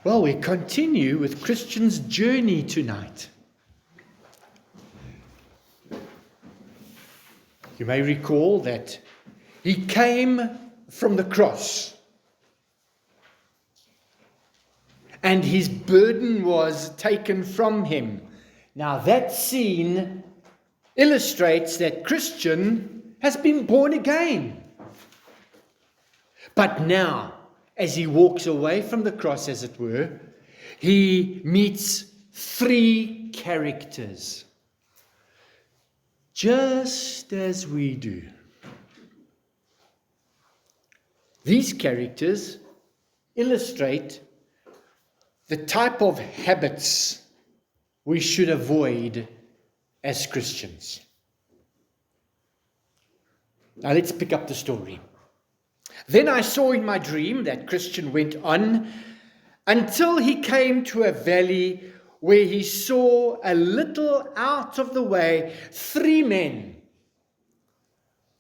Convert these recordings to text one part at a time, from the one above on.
Well, we continue with Christian's journey tonight. You may recall that he came from the cross, and his burden was taken from him. Now that scene illustrates that Christian has been born again. But now, as he walks away from the cross, as it were, he meets three characters, just as we do. These characters illustrate the type of habits we should avoid as Christians. Now let's pick up the story. Then I saw in my dream that Christian went on until he came to a valley where he saw a little out of the way 3 men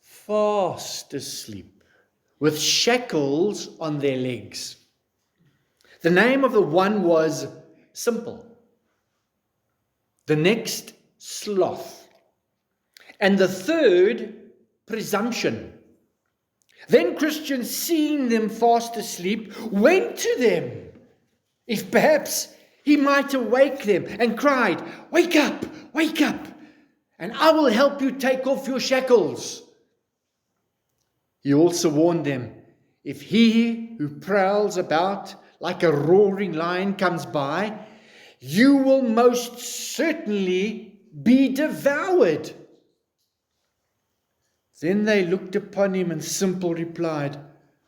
fast asleep with shackles on their legs. The name of the one was Simple, the next Sloth, and the third Presumption. Then Christian, seeing them fast asleep, went to them, if perhaps he might awake them, and cried, wake up, and I will help you take off your shackles." He also warned them, "If he who prowls about like a roaring lion comes by, you will most certainly be devoured." Then they looked upon him, and Simple replied,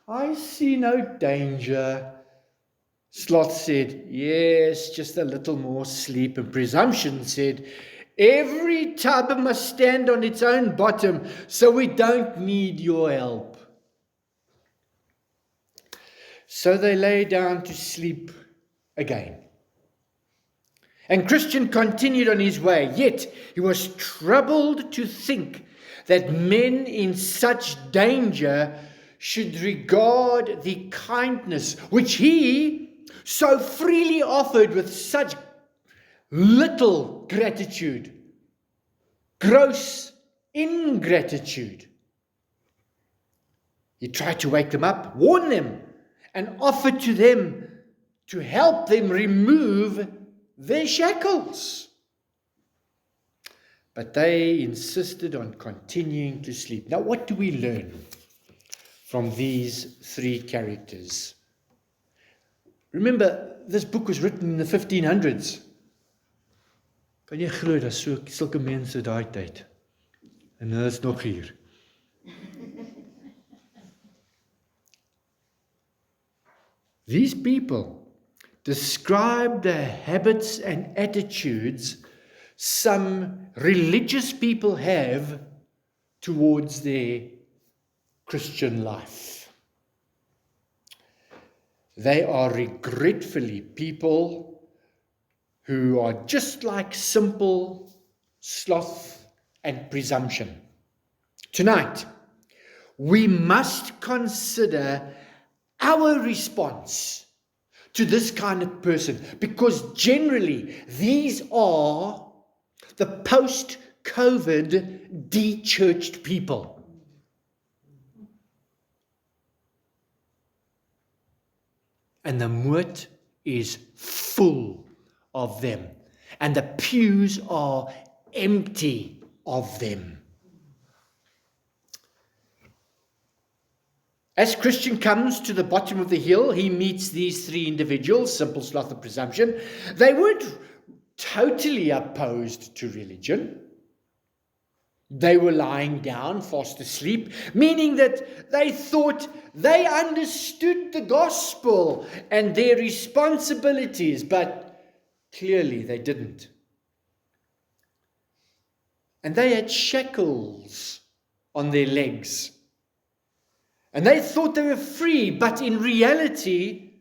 "I see no danger." Sloth said, "Yes, just a little more sleep." And Presumption said, "Every tub must stand on its own bottom, so we don't need your help." So they lay down to sleep again. And Christian continued on his way, yet he was troubled to think that men in such danger should regard the kindness which he so freely offered with such little gratitude, gross ingratitude. He tried to wake them up, warn them, and offered to them to help them remove their shackles. But they insisted on continuing to sleep. Now, what do we learn from these three characters? Remember, this book was written in the 1500s. Kan jy glo dat sulke mense daai tyd? En hulle is nog hier. These people describe the habits and attitudes some religious people have towards their Christian life. They are regretfully people who are just like Simple, Sloth, and Presumption. Tonight, we must consider our response to this kind of person, because generally these are the post-COVID de-churched people. And the moat is full of them, and the pews are empty of them. As Christian comes to the bottom of the hill, he meets these three individuals, Simple, Sloth, and Presumption. They weren't totally opposed to religion. They were lying down, fast asleep, meaning that they thought they understood the gospel and their responsibilities, but clearly they didn't. And they had shackles on their legs. And they thought they were free, but in reality,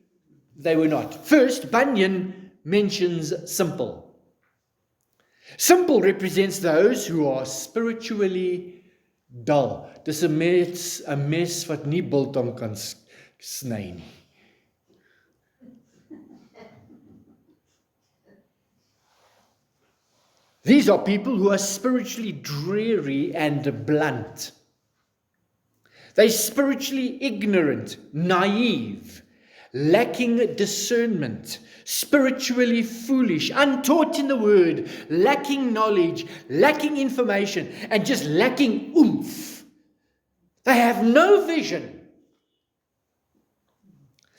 they were not. First, Bunyan mentions Simple. Simple represents those who are spiritually dull. Dis 'n mes wat nie biltong kan sny nie. These are people who are spiritually dreary and blunt. They're spiritually ignorant, naive, lacking discernment, spiritually foolish, untaught in the word, lacking knowledge, lacking information, and just lacking oomph. They have no vision.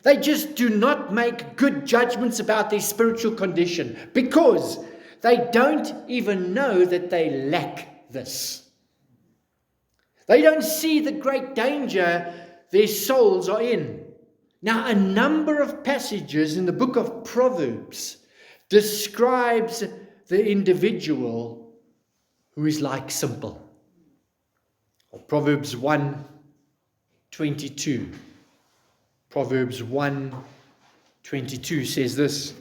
They just do not make good judgments about their spiritual condition because they don't even know that they lack this. They don't see the great danger their souls are in. Now, a number of passages in the book of Proverbs describes the individual who is like simple. Proverbs 1:22. Proverbs 1:22 says this.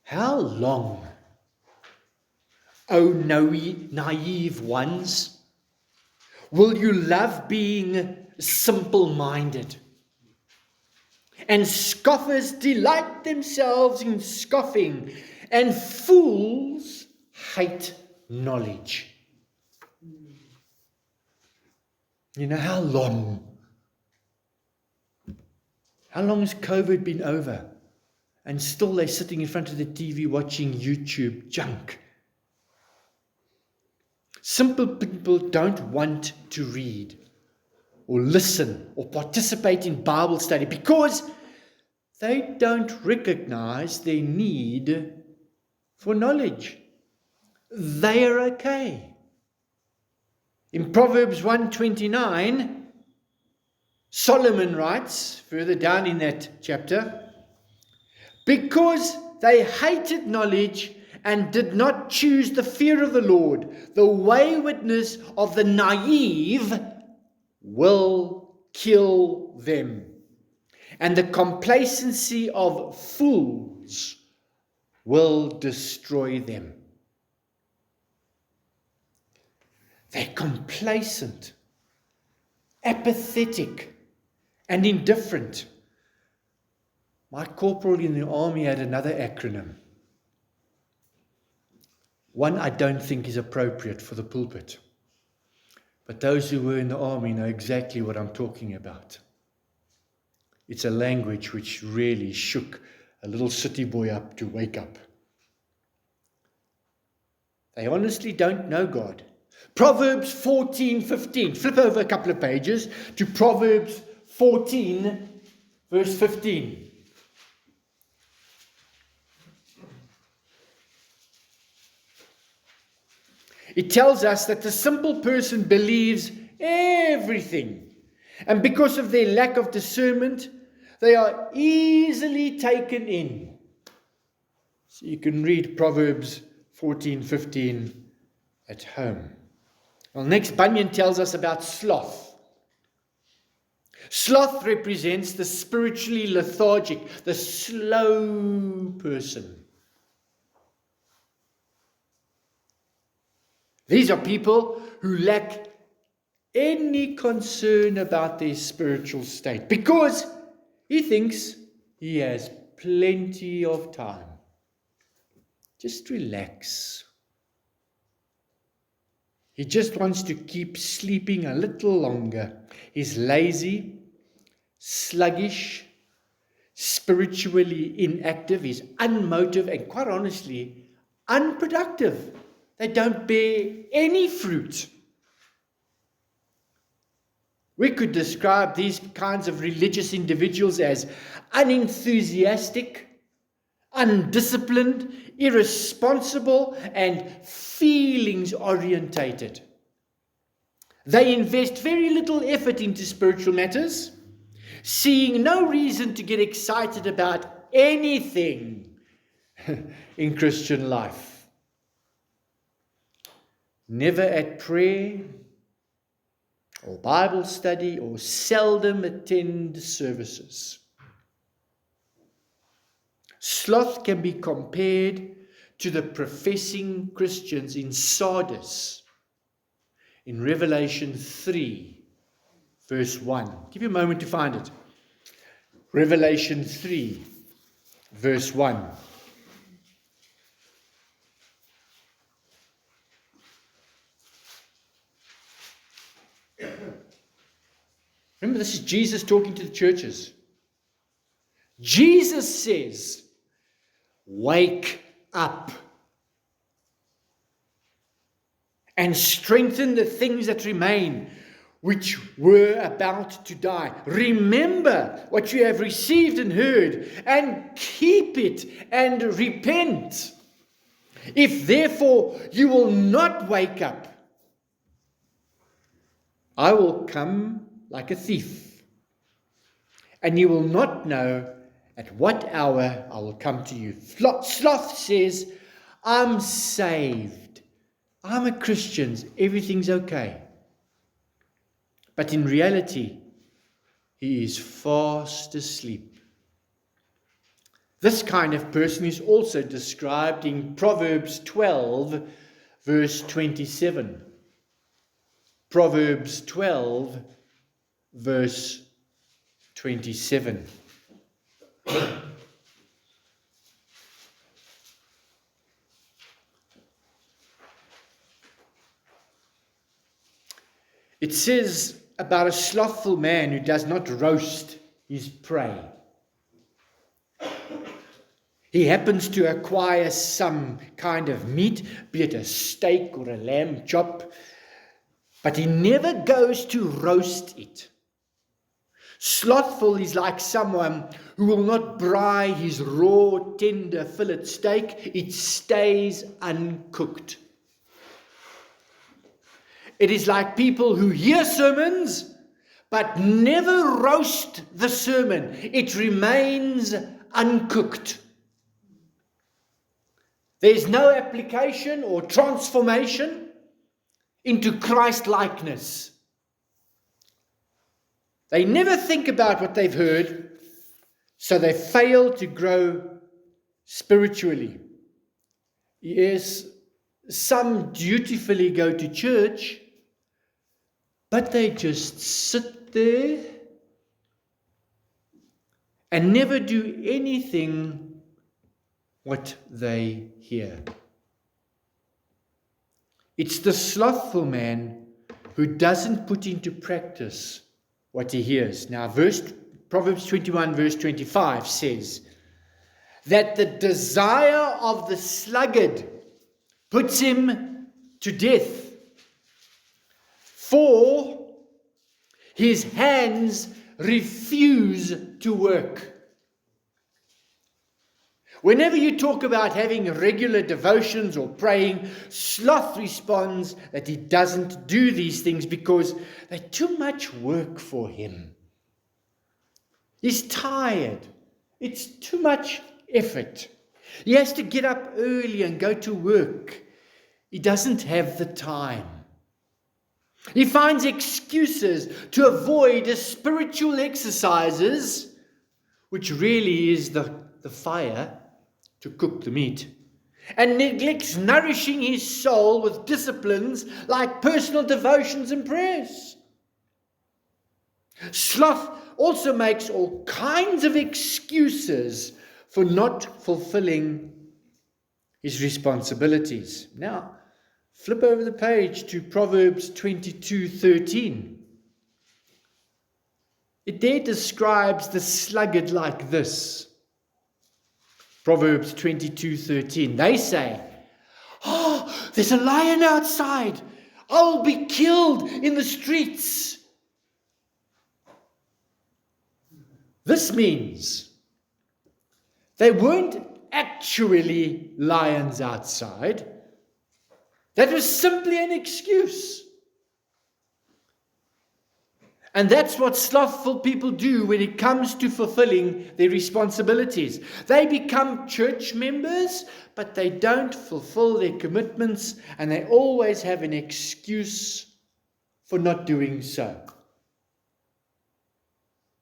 How long, O naive ones, will you love being simple-minded? And scoffers delight themselves in scoffing, and fools hate knowledge. You know, how long? How long has COVID been over? And still they're sitting in front of the TV watching YouTube junk. Simple people don't want to read or listen or participate in Bible study because they don't recognize their need for knowledge. They are okay. In Proverbs 1:29, Solomon writes, further down in that chapter, because they hated knowledge and did not choose the fear of the Lord, the waywardness of the naive will kill them, and the complacency of fools will destroy them. They're complacent, apathetic, and indifferent. My corporal in the army had another acronym. One I don't think is appropriate for the pulpit. But those who were in the army know exactly what I'm talking about. It's a language which really shook a little city boy up to wake up. They honestly don't know God. Proverbs 14:15. Flip over a couple of pages to Proverbs 14, verse 15. It tells us that the simple person believes everything. And because of their lack of discernment, they are easily taken in. So you can read Proverbs 14:15 at home. Well, next, Bunyan tells us about sloth. Sloth represents the spiritually lethargic, the slow person. These are people who lack any concern about their spiritual state because he thinks he has plenty of time. Just relax. He just wants to keep sleeping a little longer. He's lazy, sluggish, spiritually inactive. He's unmotivated and, quite honestly, unproductive. They don't bear any fruit. We could describe these kinds of religious individuals as unenthusiastic, undisciplined, irresponsible, and feelings-orientated. They invest very little effort into spiritual matters, seeing no reason to get excited about anything in Christian life. Never at prayer or Bible study, or seldom attend services. Sloth can be compared to the professing Christians in Sardis in Revelation 3, verse 1. Give you a moment to find it. Revelation 3, verse 1. Remember, this is Jesus talking to the churches. Jesus says, wake up and strengthen the things that remain, which were about to die. Remember what you have received and heard, and keep it and repent. If therefore you will not wake up, I will come like a thief, and you will not know at what hour I will come to you. Sloth says, I'm saved. I'm a Christian. Everything's okay. But in reality, he is fast asleep. This kind of person is also described in Proverbs 12, verse 27. Proverbs 12, verse 27. It says about a slothful man who does not roast his prey. He happens to acquire some kind of meat, be it a steak or a lamb chop, but he never goes to roast it. Slothful is like someone who will not braai his raw, tender fillet steak. It stays uncooked. It is like people who hear sermons, but never roast the sermon. It remains uncooked. There's no application or transformation into Christ-likeness. They never think about what they've heard, so they fail to grow spiritually. Yes, some dutifully go to church, but they just sit there and never do anything what they hear. It's the slothful man who doesn't put into practice what he hears. Now, Proverbs 21, verse 25 says that the desire of the sluggard puts him to death, for his hands refuse to work. Whenever you talk about having regular devotions or praying, sloth responds that he doesn't do these things because they're too much work for him. He's tired. It's too much effort. He has to get up early and go to work. He doesn't have the time. He finds excuses to avoid the spiritual exercises, which really is the fire to cook the meat, and neglects nourishing his soul with disciplines like personal devotions and prayers. Sloth also makes all kinds of excuses for not fulfilling his responsibilities. Now, flip over the page to Proverbs 22:13. It there describes the sluggard like this. Proverbs 22:13. They say, "Oh, there's a lion outside. I'll be killed in the streets." This means they weren't actually lions outside. That was simply an excuse. And that's what slothful people do when it comes to fulfilling their responsibilities. They become church members, but they don't fulfill their commitments, and they always have an excuse for not doing so.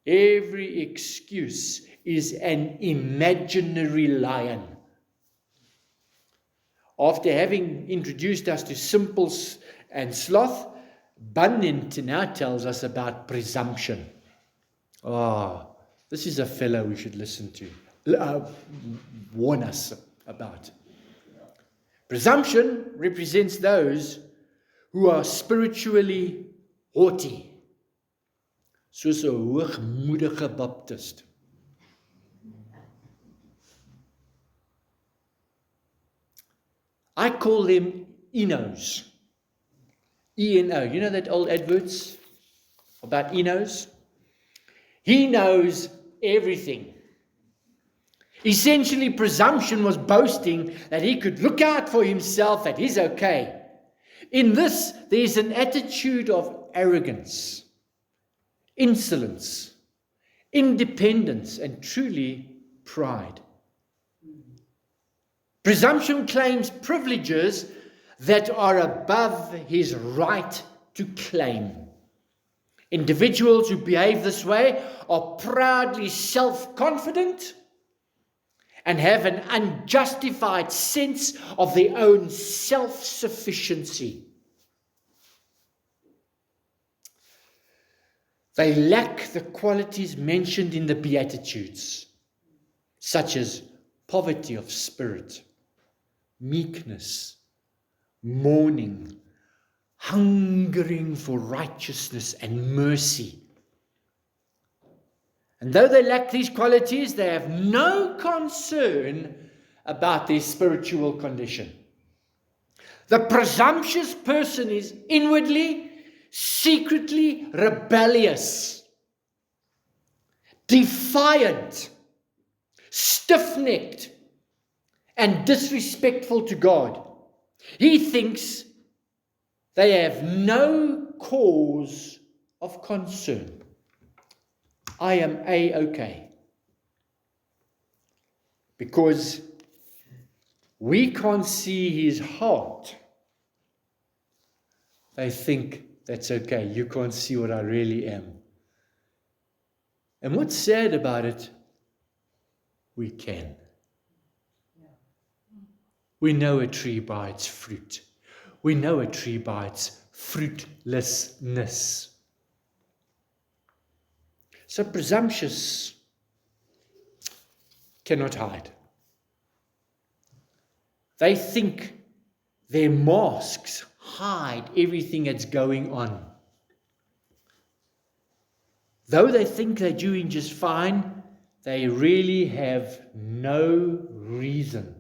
Every excuse is an imaginary lion. After having introduced us to simple and sloth, Bunyan now tells us about presumption. This is a fellow we should listen to. warn us about. Presumption represents those who are spiritually haughty, soos 'n hoogmoedige Baptist. I call them Enos. E-N-O. You know that old adverts about Enos? He knows everything. Essentially, presumption was boasting that he could look out for himself, that he's okay. In this, there is an attitude of arrogance, insolence, independence, and truly pride. Presumption claims privileges that are above his right to claim. Individuals who behave this way are proudly self-confident and have an unjustified sense of their own self-sufficiency. They lack the qualities mentioned in the Beatitudes, such as poverty of spirit, meekness, mourning, hungering for righteousness and mercy. And though they lack these qualities, they have no concern about their spiritual condition. The presumptuous person is inwardly, secretly rebellious, defiant, stiff-necked, and disrespectful to God. He thinks they have no cause of concern. I am A-okay. Because we can't see his heart. They think that's okay. You can't see what I really am. And what's sad about it, we can. We know a tree by its fruit. We know a tree by its fruitlessness. So presumptuous cannot hide. They think their masks hide everything that's going on. Though they think they're doing just fine, they really have no reason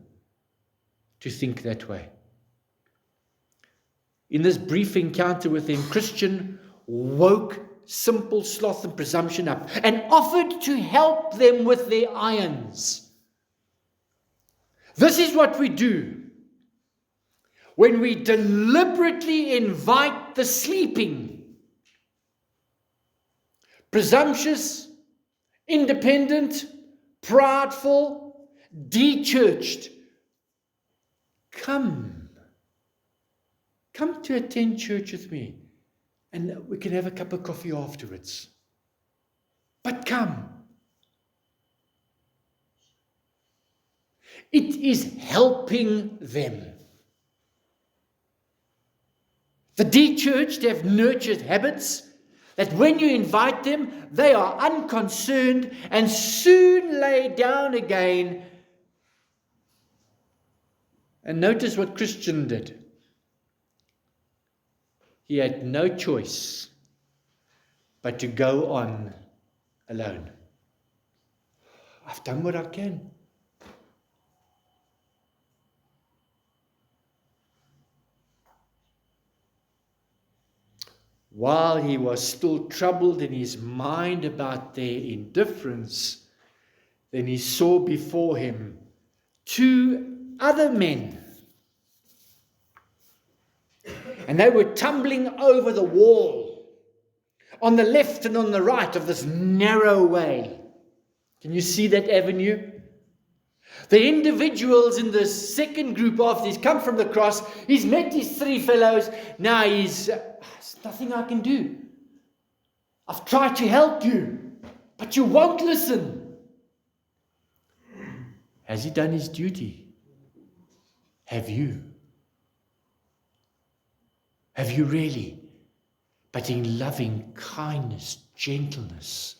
to think that way. In this brief encounter with him, Christian woke simple sloth and presumption up and offered to help them with their irons. This is what we do when we deliberately invite the sleeping, presumptuous, independent, prideful, de-churched. Come to attend church with me, and we can have a cup of coffee afterwards. But come. It is helping them. The de-churched have nurtured habits that when you invite them, they are unconcerned and soon lay down again. And notice what Christian did. He had no choice but to go on alone. I've done what I can. While he was still troubled in his mind about their indifference, then he saw before him two other men. And they were tumbling over the wall on the left and on the right of this narrow way. Can you see that avenue? The individuals in the second group after he's come from the cross, he's met his three fellows. Now there's nothing I can do. I've tried to help you, but you won't listen. Has he done his duty? Have you? Have you really? But in loving kindness, gentleness.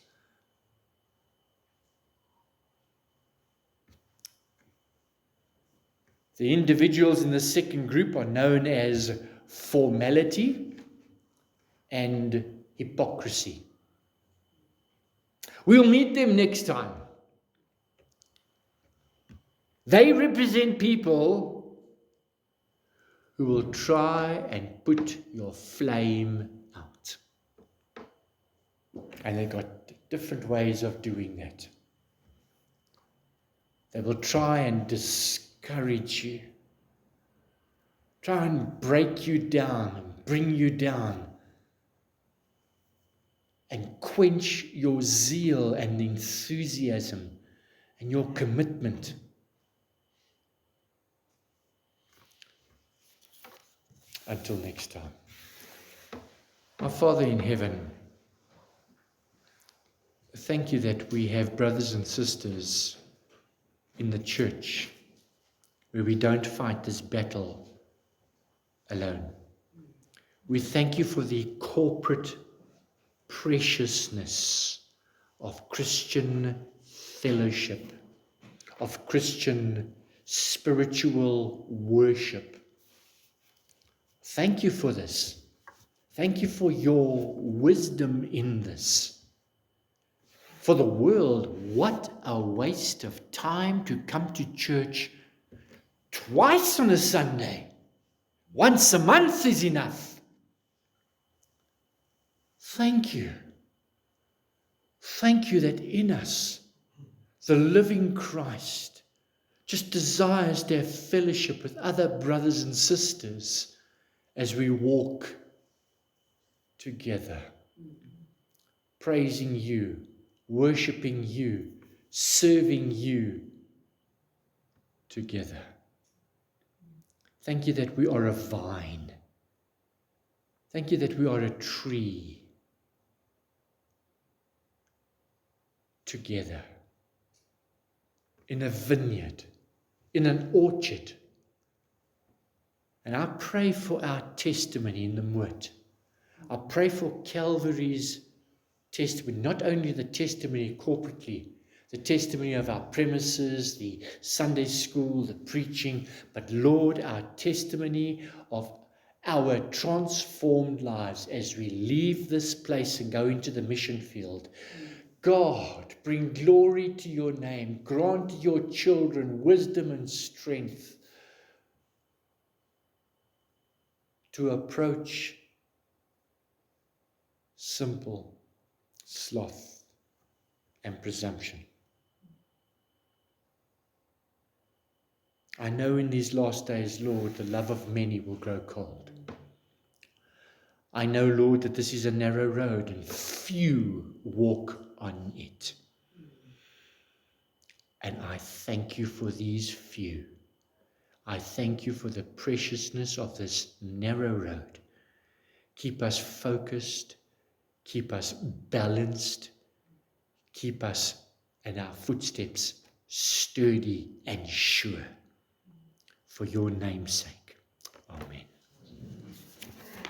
The individuals in the second group are known as formality and hypocrisy. We'll meet them next time. They represent people who will try and put your flame out. And they've got different ways of doing that. They will try and discourage you, try and break you down and bring you down, and quench your zeal and enthusiasm and your commitment. Until next time. Our Father in heaven, thank you that we have brothers and sisters in the church where we don't fight this battle alone. We thank you for the corporate preciousness of Christian fellowship, of Christian spiritual worship. Thank you for this. Thank you for your wisdom in this. For the world, what a waste of time to come to church twice on a Sunday. Once a month is enough. Thank you. Thank you that in us, the living Christ just desires to have fellowship with other brothers and sisters as we walk together, praising you, worshiping you, serving you together. Thank you that we are a vine. Thank you that we are a tree together in a vineyard, in an orchard. And I pray for our testimony in the Moot. I pray for Calvary's testimony, not only the testimony corporately, the testimony of our premises, the Sunday school, the preaching, but Lord, our testimony of our transformed lives as we leave this place and go into the mission field. God, bring glory to your name. Grant your children wisdom and strength to approach simple sloth and presumption. I know in these last days, Lord, the love of many will grow cold. I know, Lord, that this is a narrow road and few walk on it. And I thank you for these few. I thank you for the preciousness of this narrow road. Keep us focused, keep us balanced, keep us and our footsteps sturdy and sure. For your name's sake. Amen.